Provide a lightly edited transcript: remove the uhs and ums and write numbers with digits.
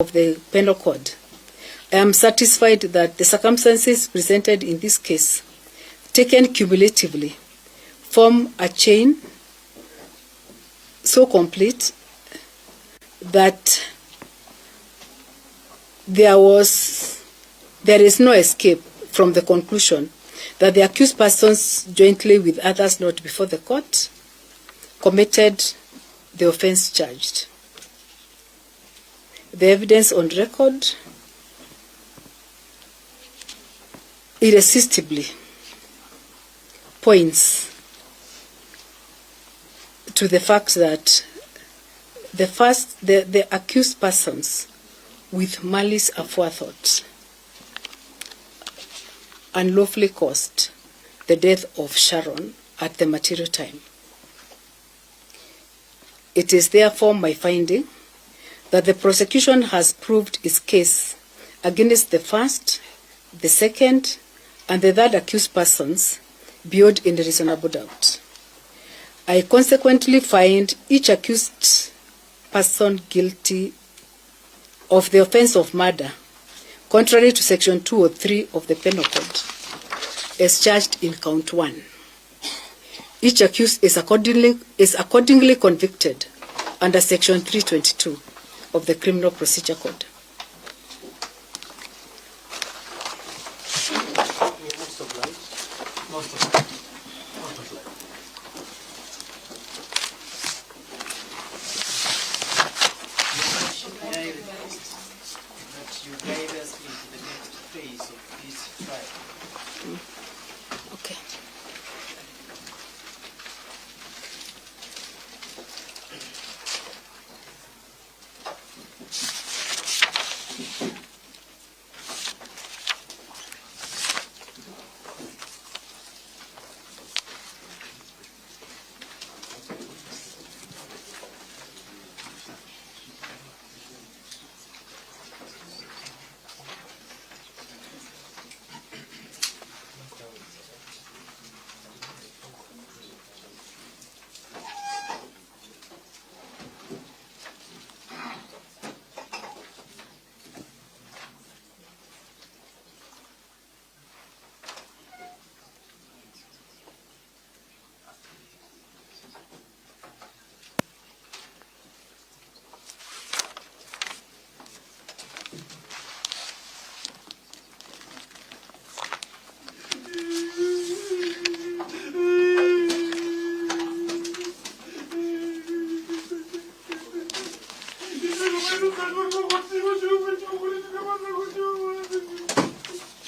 of the Penal Code, I am satisfied that the circumstances presented in this case, taken cumulatively, form a chain so complete that there is no escape from the conclusion that the accused persons, jointly with others not before the court, committed the offense charged. The evidence on record irresistibly points to the fact that the accused persons with malice aforethought unlawfully caused the death of Sharon at the material time. It is therefore my finding that the prosecution has proved its case against the first, the second, and the third accused persons beyond any reasonable doubt. I consequently find each accused person guilty of the offense of murder, contrary to Section 203 of the Penal Code, as charged in Count 1. Each accused is accordingly convicted under Section 322 of the Criminal Procedure Code. You